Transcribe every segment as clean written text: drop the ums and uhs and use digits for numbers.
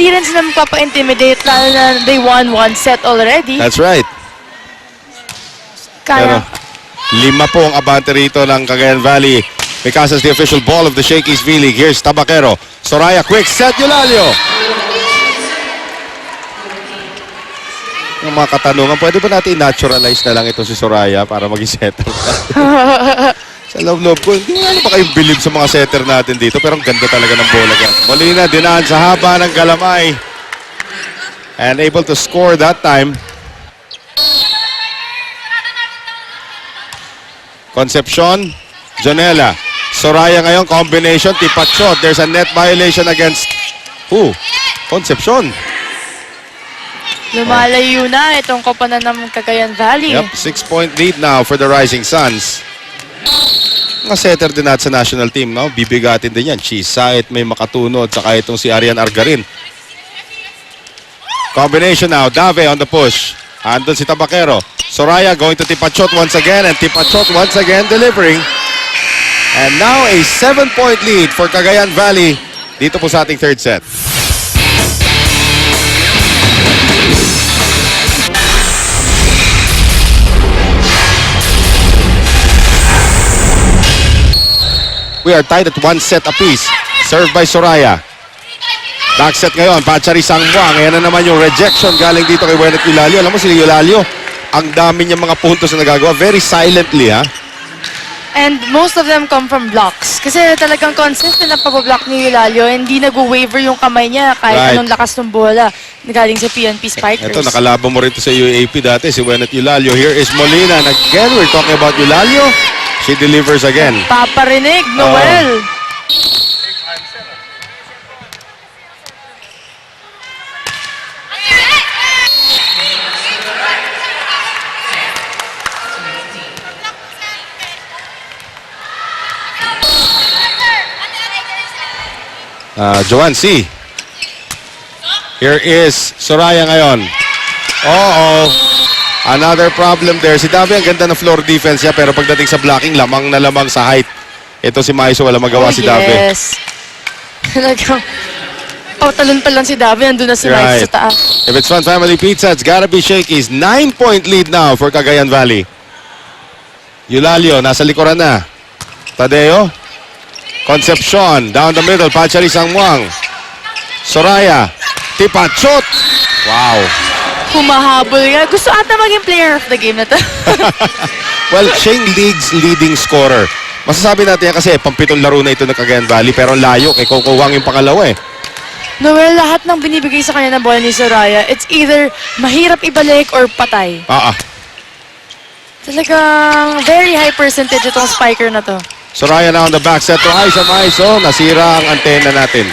hindi rin sila magpapa-intimidate, lalo na they won one set already. That's right. Kaya, Pero 5 po ang abante rito ng Cagayan Valley. Because it's the official ball of the Shakey's V-League. Here's Tabaquero. Soraya, quick set, Eulalio. Yung mga katanungan, pwede ba natin naturalize na lang ito si Soraya para maging setter? Sa loob-loob ko, hindi nga ba kayong bilib sa mga setter natin dito, pero ang ganda talaga ng bola. Molina, dinaan sa haba ng galamay. And able to score that time. Concepcion, Jonella. Soraya ngayon, combination, tipat shot. There's a net violation against who? Concepcion. lumalayo na itong koponan ng Cagayan Valley. Yep, 6-point lead now for the Rising Suns. Mga setter din natin sa national team, no? Bibigatin din yan. Chisait, may makatunod, saka itong si Arian Argarin. Combination now, Dave on the push. Andun si Tabaquero. Soraya going to Tipachot once again, and Tipachot once again delivering. And now a 7-point lead for Cagayan Valley dito po sa ating third set. We are tied at 1 set apiece. Served by Soraya. Back set ngayon, Pachari Sangbuang. Ayan na naman yung rejection galing dito kay Wenet Eulalio. Alam mo si Eulalio, ang dami niyang mga puntos na nagagawa. Very silently, ha? And most of them come from blocks. Kasi talagang consistent na pag-block ni Eulalio. Hindi nag-waver yung kamay niya kahit anong lakas ng bola galing sa PNP Spikers. Ito, nakalaban mo rito sa UAP dati, si Wenet Eulalio. Here is Molina. And again, we're talking about Eulalio. She delivers again. Paparinig, Noel. Joanne C. Here is Soraya ngayon. Another problem there. Si Davi, ang ganda ng floor defense niya, pero pagdating sa blocking, lamang na lamang sa height. Ito si Maiso, wala magawa si Davi. Yes. Talagang, talon pa lang si Davi, andun na si Mike sa taas. If it's Fun Family Pizza, it's gotta be Shakey's. 9-point lead now for Cagayan Valley. Eulalio, nasa likuran na. Tadeo. Concepcion, down the middle, Pachari Sangmuang. Soraya, Tipachot. Wow. Humahabol nga. Gusto ata maging player of the game na to. Well, siya yung league's leading scorer. Masasabi natin yan kasi pampitong laro na ito ng Cagayan Valley, pero ang layo kay Coco Wang yung pangalawa eh. Noel, lahat ng binibigay sa kanya ng bola ni Soraya, it's either mahirap ibalik or patay. Talagang very high percentage itong spiker na to. Soraya na on the back set to Aiza Maiso. Nasira ang antena natin.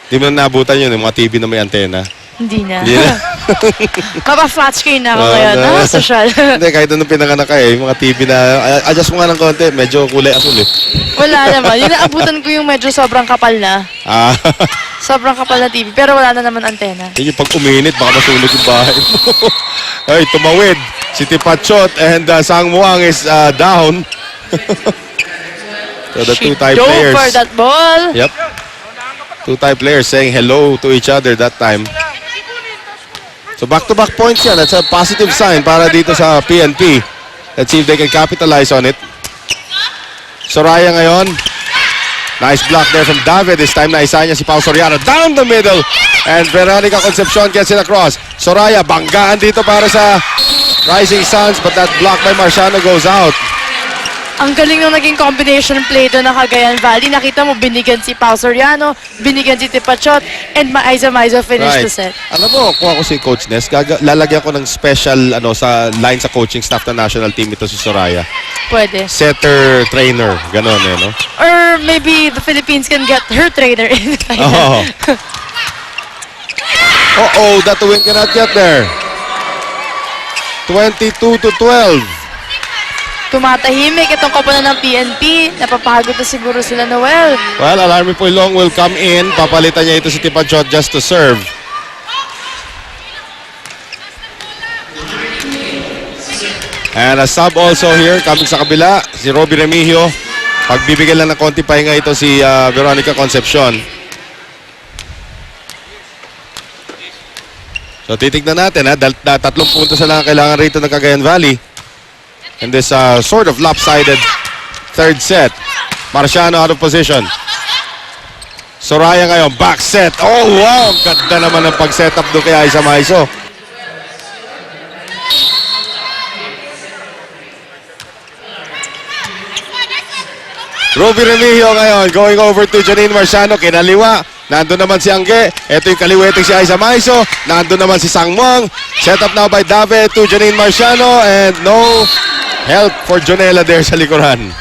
Di mo na nabutan yun, yung mga TV na may antena. Hindi na. Hindi na. Mapa-flat screen na ako ngayon. Social. Hindi, kahit anong pinanganak ka eh. Yung mga TV na, adjust mo nga ng konti, medyo kulay asul eh. Wala naman. Yung naabutan ko yung medyo sobrang kapal na. Sobrang kapal na TV. Pero wala na naman antena. Yun yung pag uminit, baka masunog yung bahay mo. Ay, tumawid. Si Tipachot and Sangmuang is down. So the two Thai players. For that ball. Yep. Two Thai players saying hello to each other that time. So back-to-back points yan. That's a positive sign para dito sa PNP. Let's see if they can capitalize on it. Soraya ngayon. Nice block there from David. This time naisa niya si Pao Soriano. Down the middle. And Veronica Concepcion gets it across. Soraya, banggaan dito para sa Rising Suns. But that block by Marciano goes out. Ang galing nung naging combination play doon ng Cagayan Valley. Nakita mo, binigyan si Pao Soriano, binigyan si Tipachot, and Aiza Maiso finished the set. Alam mo, kung ako si Coach Ness, lalagyan ko ng special sa line sa coaching staff ng national team ito si Soraya. Pwede. Setter, trainer, ganon eh, no? Or maybe the Philippines can get her trainer in. That win cannot get there. 22-12. Tumatahimik itong koponan ng PNP. Napapagod na siguro sila, Noel. Well, Alarmi Puilong will come in. Papalitan niya ito si Tipachot just to serve. And a sub also here, coming sa kabila, si Robby Remigio. Pagbibigyan lang ng konti pahinga ito si Veronica Concepcion. So titignan natin ha, dahil 3 puntos na lang ang kailangan rito ng Cagayan Valley. In this sort of lopsided third set. Marciano out of position. Soraya ngayon, back set. Oh wow, ganda naman ng pag-setup doon kay Aiza Maizo. Ruby Remigio ngayon, going over to Janine Marciano, kinaliwa. Nandun naman si Angge. Ito yung kaliweting si Aiza Maizo. Nandun naman si Sangmong. Set up now by Dave to Janine Marciano. And no help for Jonella there sa likuran.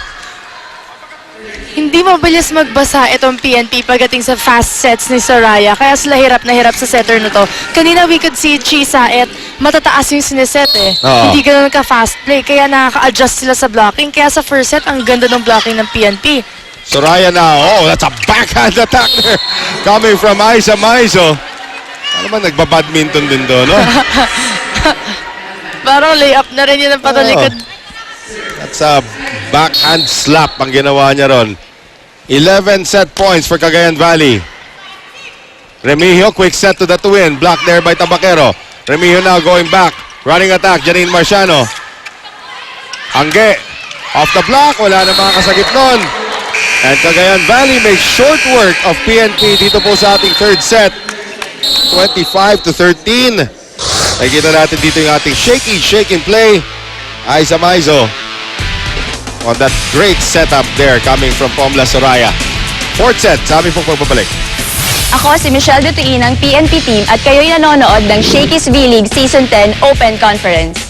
Hindi mabilis magbasa itong PNP pagdating sa fast sets ni Soraya. Kaya sila hirap na hirap sa setter na to. Kanina we could see Chisa at matataas yung sineset eh. Oo. Hindi ganun ka-fast play. Kaya nakaka-adjust sila sa blocking. Kaya sa first set, ang ganda ng blocking ng PNP. Soraya now. Oh, that's a backhand attack there. Coming from Aiza Maizo. Ano ba, nagbabadminton din doon, no? Parang layup na rin yun ang patalikod. That's a backhand slap ang ginawa niya ron. 11 set points for Cagayan Valley. Remigio, quick set to the win. Blocked there by Tabaquero. Remigio now going back. Running attack, Janine Marciano. Angge, off the block. Wala na makakasagip nun. And Cagayan Valley makes short work of PNP dito po sa ating third set. 25-13. Nakikita natin dito yung ating shaking play. Aiza Maizo on that great setup there coming from Pomla Soraya. Fourth set, sabi po pagbabalik. Ako si Michelle Dutuin ng PNP Team at kayo'y nanonood ng Shakey's V-League Season 10 Open Conference.